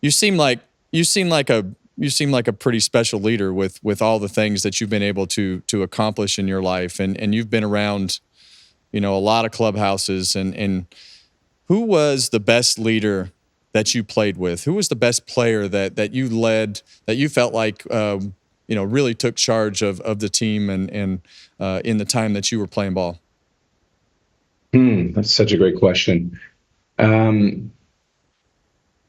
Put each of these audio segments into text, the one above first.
You seem like you seem like a you seem like a pretty special leader with all the things that you've been able to accomplish in your life, and you've been around, a lot of clubhouses. And who was the best leader that you played with? Who was the best player that you led, that you felt like really took charge of the team and in the time that you were playing ball? That's such a great question. Um,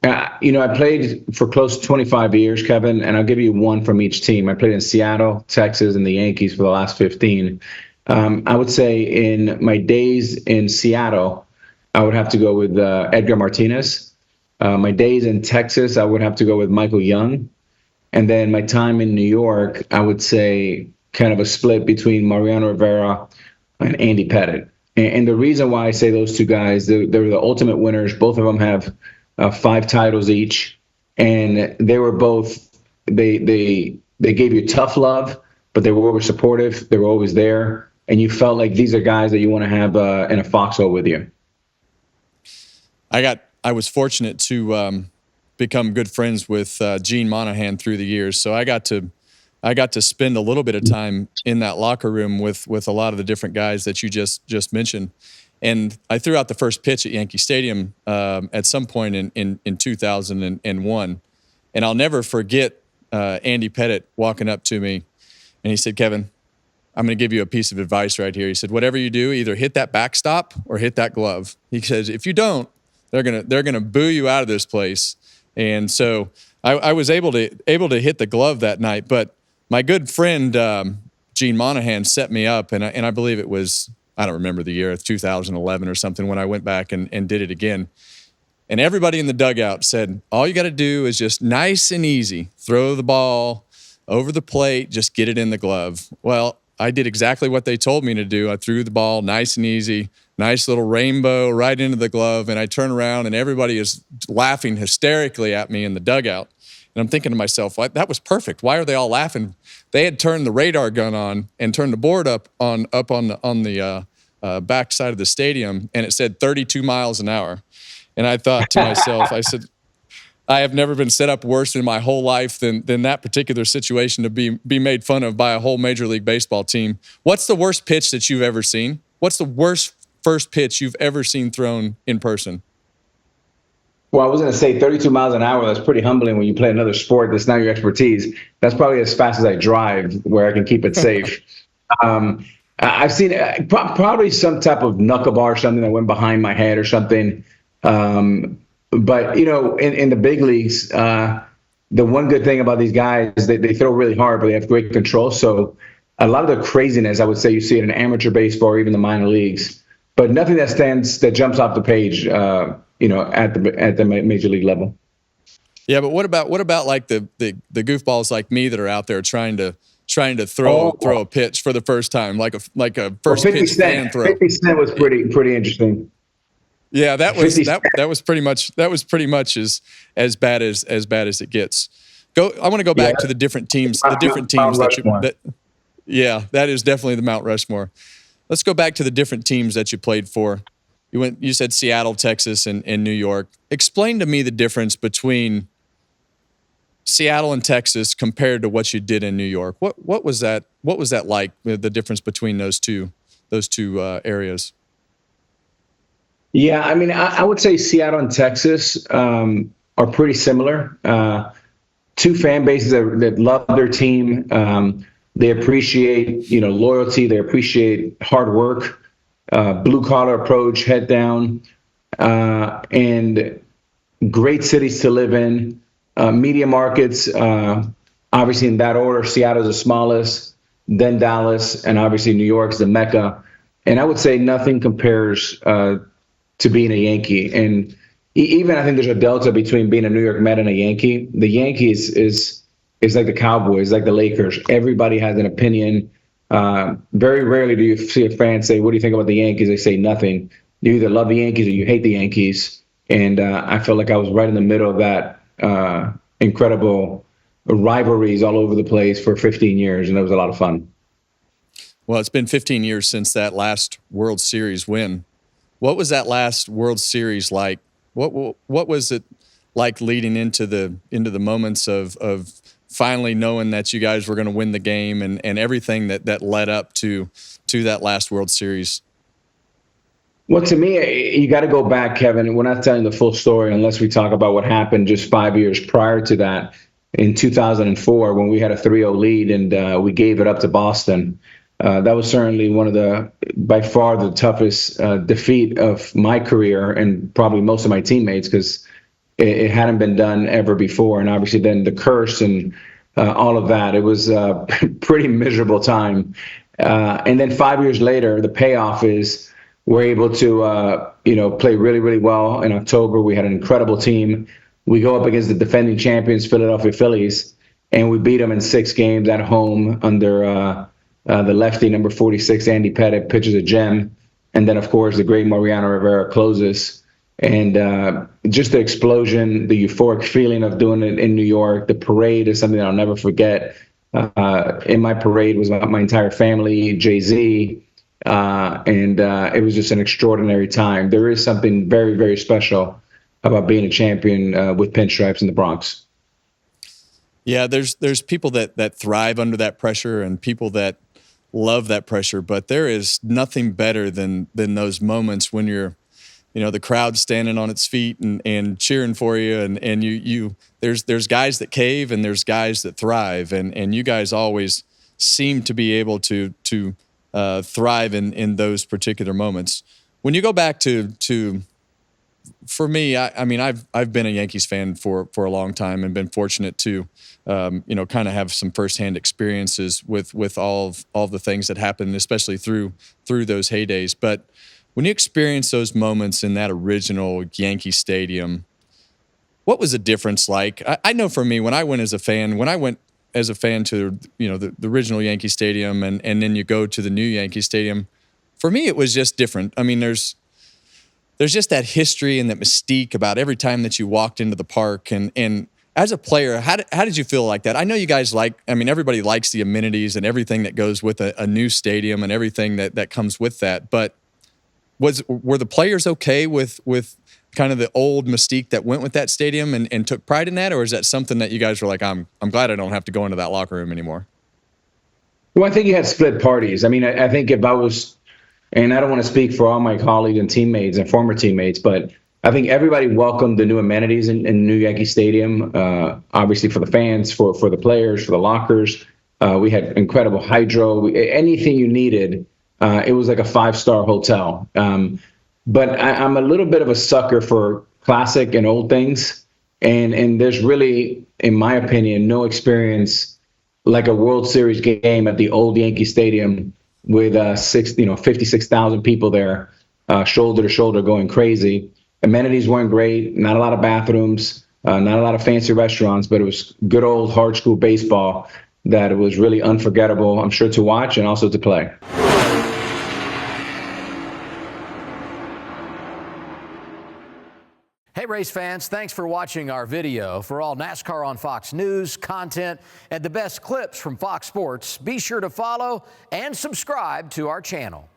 I played for close to 25 years, Kevin, and I'll give you one from each team. I played in Seattle, Texas, and the Yankees for the last 15. I would say in my days in Seattle, I would have to go with Edgar Martinez. My days in Texas, I would have to go with Michael Young. And then my time in New York, I would say kind of a split between Mariano Rivera and Andy Pettitte. And the reason why I say those two guys, they're the ultimate winners. Both of them have 5 titles each, and they were both they gave you tough love, but they were always supportive. They were always there, and you felt like these are guys that you want to have in a foxhole with you. I was fortunate to become good friends with Gene Monahan through the years, so I got to spend a little bit of time in that locker room with a lot of the different guys that you just mentioned. And I threw out the first pitch at Yankee Stadium at some point in 2001. And I'll never forget Andy Pettitte walking up to me, and he said, "Kevin, I'm going to give you a piece of advice right here." He said, "Whatever you do, either hit that backstop or hit that glove." He says, "If you don't, they're gonna boo you out of this place." And so I was able to hit the glove that night, but my good friend Gene Monahan set me up, and I believe it was, I don't remember the year, 2011 or something, when I went back and did it again. And everybody in the dugout said, all you got to do is just nice and easy, throw the ball over the plate, just get it in the glove. Well, I did exactly what they told me to do. I threw the ball nice and easy, nice little rainbow right into the glove, and I turn around and everybody is laughing hysterically at me in the dugout. And I'm thinking to myself, that was perfect. Why are they all laughing? They had turned the radar gun on and turned the board up on the back side of the stadium, and it said 32 miles an hour. And I thought to myself, I said, I have never been set up worse in my whole life than that particular situation, to be made fun of by a whole Major League Baseball team. What's the worst pitch that you've ever seen? What's the worst first pitch you've ever seen thrown in person? Well, I was going to say 32 miles an hour. That's pretty humbling when you play another sport that's not your expertise. That's probably as fast as I drive, where I can keep it safe. I've seen probably some type of knucklebar, something that went behind my head or something. But, in the big leagues, the one good thing about these guys is they throw really hard, but they have great control. So a lot of the craziness, I would say, you see it in amateur baseball or even the minor leagues, but nothing that jumps off the page, at the major league level. Yeah, but what about like the goofballs like me that are out there trying to throw a pitch for the first time, like a first pitch fan throw? 50 Cent was pretty interesting. Yeah, that was pretty much as bad as it gets. I want to go back to the different teams. The different teams that is definitely the Mount Rushmore. Let's go back to the different teams that you played for. You said Seattle, Texas, and New York. Explain to me the difference between Seattle and Texas compared to what you did in New York. What was that like? The difference between those two areas. Yeah, I mean, I would say Seattle and Texas are pretty similar. Two fan bases that love their team. They appreciate, loyalty. They appreciate hard work. Blue collar approach, head down, and great cities to live in. Media markets, obviously in that order. Seattle's the smallest, then Dallas, and obviously New York's the Mecca. And I would say nothing compares to being a Yankee. And even I think there's a delta between being a New York Met and a Yankee. The Yankees is like the Cowboys, like the Lakers. Everybody has an opinion. Very rarely do you see a fan say, "What do you think about the Yankees?" They say nothing. You either love the Yankees or you hate the Yankees. And I felt like I was right in the middle of that incredible rivalries all over the place for 15 years, and it was a lot of fun. Well, it's been 15 years since that last World Series win. What was that last World Series like? What was it like leading into the moments of finally knowing that you guys were going to win the game and everything that led up to that last World Series? Well, to me, you got to go back, Kevin. We're not telling the full story unless we talk about what happened just 5 years prior to that in 2004 when we had a 3-0 lead and we gave it up to Boston. That was certainly one of by far the toughest defeat of my career and probably most of my teammates because it hadn't been done ever before. And obviously then the curse and all of that, it was a pretty miserable time. And then 5 years later, the payoff is we're able to, play really, really well in October. We had an incredible team. We go up against the defending champions, Philadelphia Phillies, and we beat them in 6 games at home under the lefty, number 46, Andy Pettitte, pitches a gem. And then, of course, the great Mariano Rivera closes. And just the explosion, the euphoric feeling of doing it in New York, the parade is something that I'll never forget. In my parade was my entire family, Jay-Z. And it was just an extraordinary time. There is something very, very special about being a champion with pinstripes in the Bronx. Yeah, there's people that thrive under that pressure and people that love that pressure, but there is nothing better than those moments when you're, the crowd standing on its feet and cheering for you, and you there's guys that cave and there's guys that thrive, and you guys always seem to be able to thrive in those particular moments. When you go back to for me, I mean, I've been a Yankees fan for a long time and been fortunate to, kind of have some firsthand experiences with all the things that happened, especially through those heydays. But when you experience those moments in that original Yankee Stadium, what was the difference like? I know for me, when I went as a fan to, the original Yankee Stadium and then you go to the new Yankee Stadium, for me, it was just different. I mean, there's just that history and that mystique about every time that you walked into the park. And as a player, how did you feel like that? I know you guys everybody likes the amenities and everything that goes with a new stadium and everything that comes with that. But were the players okay with kind of the old mystique that went with that stadium and took pride in that? Or is that something that you guys were like, I'm glad I don't have to go into that locker room anymore? Well, I think you had split parties. I mean, I think if I was, and I don't want to speak for all my colleagues and teammates and former teammates, but I think everybody welcomed the new amenities in new Yankee Stadium, obviously for the fans, for the players, for the lockers. We had incredible hydro, anything you needed. It was like a 5-star hotel. But I'm a little bit of a sucker for classic and old things. And there's really, in my opinion, no experience like a World Series game at the old Yankee Stadium with 56,000 people there, shoulder to shoulder going crazy. Amenities weren't great, not a lot of bathrooms, not a lot of fancy restaurants, but it was good old hard school baseball that was really unforgettable, I'm sure, to watch and also to play. Hey, race fans, thanks for watching our video. For all NASCAR on Fox News, content, and the best clips from Fox Sports, be sure to follow and subscribe to our channel.